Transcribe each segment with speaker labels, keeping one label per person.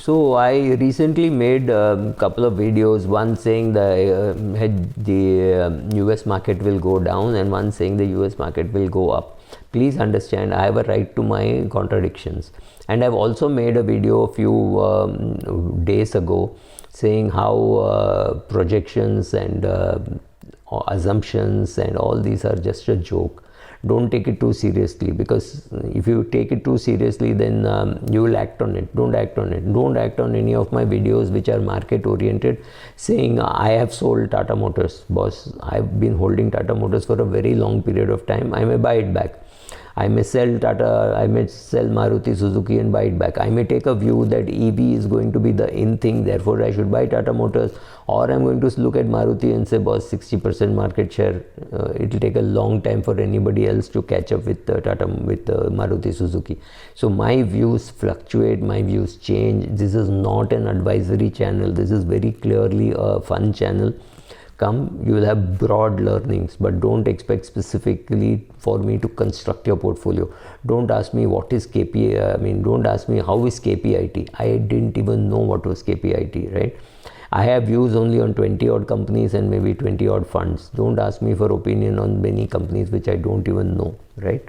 Speaker 1: So I recently made a couple of videos, one saying the US market will go down and one saying the US market will go up. Please understand, I have a right to my contradictions. And I've also made a video a few days ago saying how projections and assumptions and all these are just a joke. Don't take it too seriously, because if you take it too seriously, then you will act on it. Don't act on it. Don't act on any of my videos which are market oriented, saying I have sold Tata Motors. Boss, I've been holding Tata Motors for a very long period of time. I may buy it back. I may sell Tata, I may sell Maruti Suzuki and buy it back. I may take a view that EV is going to be the in thing, therefore I should buy Tata Motors, or I'm going to look at Maruti and say, boss, 60% market share. It will take a long time for anybody else to catch up with Maruti Suzuki. So my views fluctuate, my views change. This is not an advisory channel. This is very clearly a fun channel. Come, you will have broad learnings, but don't expect specifically for me to construct your portfolio. Don't ask me what is don't ask me how is KPIT. I didn't even know what was KPIT, right? I have views only on 20 odd companies and maybe 20 odd funds. Don't ask me for opinion on many companies which I don't even know, right?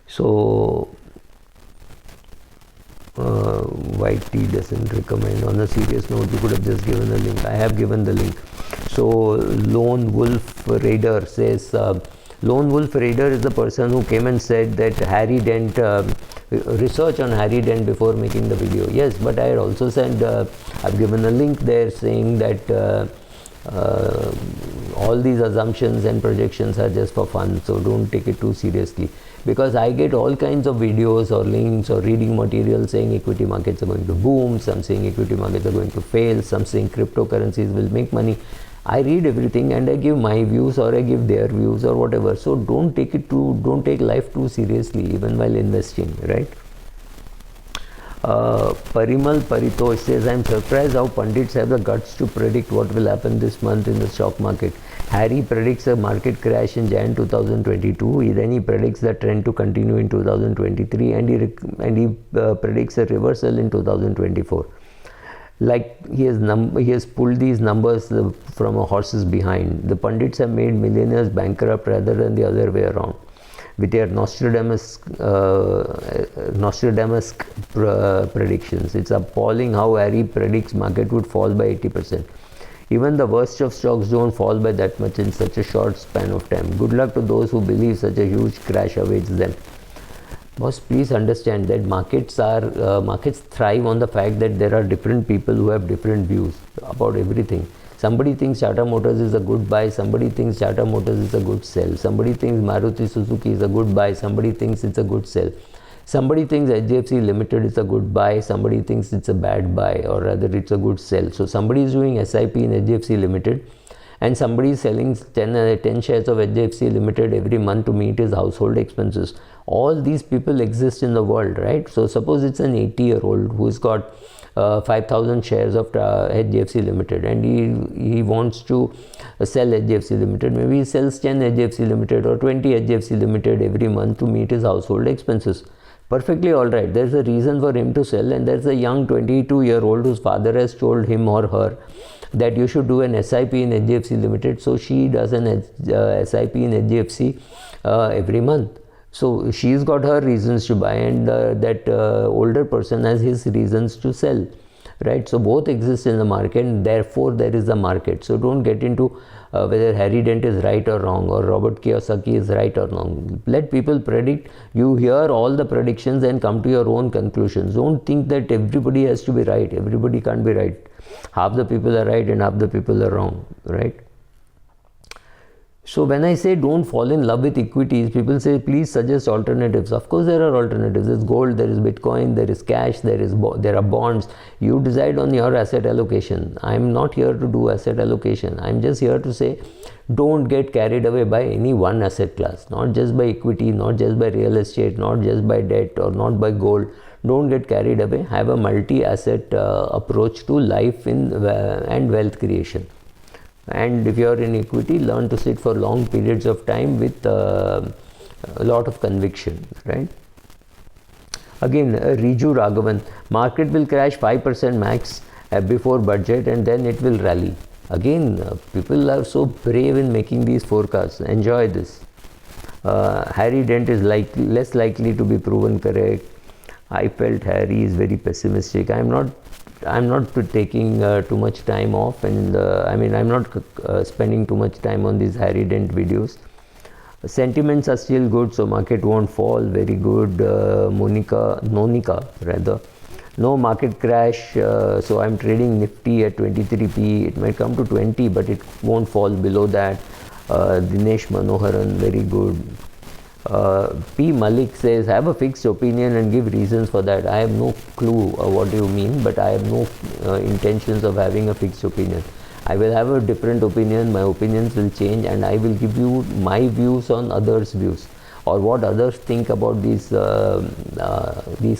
Speaker 1: So white tea doesn't recommend. On a serious note, you could have just given a link. I have given the link. So Lone Wolf Raider says, Lone Wolf Raider is the person who came and said that Harry Dent, research on Harry Dent before making the video. Yes, but I had also said, I've given a link there saying that all these assumptions and projections are just for fun, so don't take it too seriously. Because I get all kinds of videos or links or reading material saying equity markets are going to boom, some saying equity markets are going to fail, some saying cryptocurrencies will make money. I read everything and I give my views or I give their views or whatever. So don't take life too seriously even while investing, right? Parimal Paritosh says, I'm surprised how pundits have the guts to predict what will happen this month in the stock market. Harry predicts a market crash in Jan 2022. Then he predicts the trend to continue in 2023, and he predicts a reversal in 2024. Like he has pulled these numbers from a horse's behind. The pundits have made millionaires bankrupt rather than the other way around. With their Nostradamus predictions. It's appalling how Harry predicts market would fall by 80%. Even the worst of stocks don't fall by that much in such a short span of time. Good luck to those who believe such a huge crash awaits them. Boss, please understand that markets thrive on the fact that there are different people who have different views about everything. Somebody thinks Tata Motors is a good buy, somebody thinks Tata Motors is a good sell, somebody thinks Maruti Suzuki is a good buy, somebody thinks it's a good sell. Somebody thinks HDFC Limited is a good buy, somebody thinks it's a bad buy, or rather it's a good sell. So somebody is doing SIP in HDFC Limited and somebody is selling 10 shares of HDFC Limited every month to meet his household expenses. All these people exist in the world, right? So suppose it's an 80-year-old who's got 5,000 shares of HDFC Limited and he wants to sell HDFC Limited. Maybe he sells 10 HDFC Limited or 20 HDFC Limited every month to meet his household expenses. Perfectly all right. There's a reason for him to sell, and there's a young 22-year-old whose father has told him or her that you should do an SIP in HDFC Limited. So she does an SIP in HDFC every month. So she's got her reasons to buy, and that older person has his reasons to sell, right? So both exist in the market, and therefore there is a market. So don't get into whether Harry Dent is right or wrong, or Robert Kiyosaki is right or wrong. Let people predict. You hear all the predictions and come to your own conclusions. Don't think that everybody has to be right. Everybody can't be right. Half the people are right and half the people are wrong, right? So when I say don't fall in love with equities, people say please suggest alternatives. Of course there are alternatives. There's gold, there is Bitcoin, there is cash, there are bonds. You decide on your asset allocation. I'm not here to do asset allocation. I'm just here to say don't get carried away by any one asset class. Not just by equity, not just by real estate, not just by debt or not by gold. Don't get carried away. Have a multi-asset approach to life and wealth creation. And if you are in equity, learn to sit for long periods of time with a lot of conviction, right? Again, Riju Raghavan, market will crash 5% max before budget and then it will rally. Again, people are so brave in making these forecasts. Enjoy this. Harry Dent is less likely to be proven correct. I felt Harry is very pessimistic. I'm not taking too much time off, and I'm not spending too much time on these Harry Dent videos. Sentiments are still good, so market won't fall. Very good. Nonika rather. No market crash, so I'm trading Nifty at 23p. It might come to 20, but it won't fall below that. Dinesh Manoharan, very good. P. Malik says, have a fixed opinion and give reasons for that. I have no clue what you mean, but I have no intentions of having a fixed opinion. I will have a different opinion, my opinions will change, and I will give you my views on others' views, or what others think about these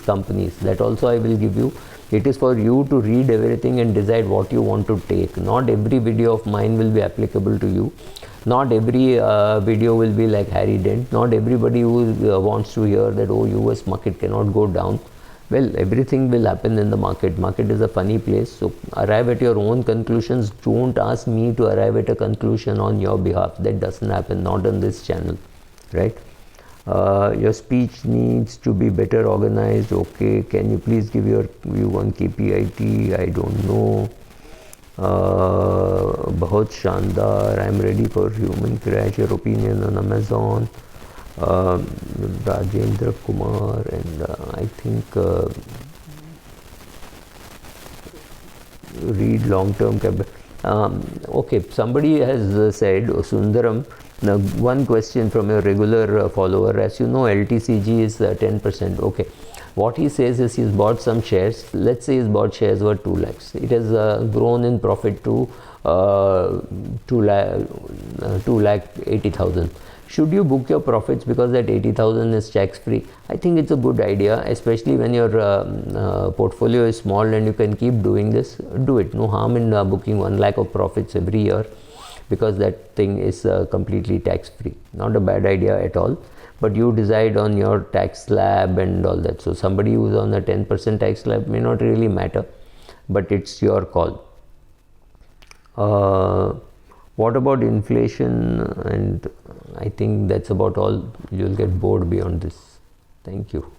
Speaker 1: companies. That also I will give you. It is for you to read everything and decide what you want to take. Not every video of mine will be applicable to you. Not every video will be like Harry Dent. Not everybody who wants to hear that, oh, US market cannot go down. Well, everything will happen in the market. Market is a funny place. So arrive at your own conclusions. Don't ask me to arrive at a conclusion on your behalf. That doesn't happen, not on this channel, right? Your speech needs to be better organized. Okay, can you please give your view on KPIT? I don't know. Bahut Shandar, I am ready for human crash. Your opinion on Amazon. Rajendra Kumar, and I think read long-term okay, somebody has said, Sundaram, now one question from your regular follower. As you know, LTCG is 10%. Okay, what he says is he's bought some shares. Let's say he's bought shares worth 2 lakhs. It has grown in profit to 2 lakh 80,000. Should you book your profits because that 80,000 is tax free? I think it's a good idea, especially when your portfolio is small and you can keep doing this. Do it. No harm in booking 1 lakh of profits every year, because that thing is completely tax free. Not a bad idea at all. But you decide on your tax slab and all that. So somebody who's on a 10% tax slab may not really matter, but it's your call. What about inflation? And I think that's about all. You'll get bored beyond this. Thank you.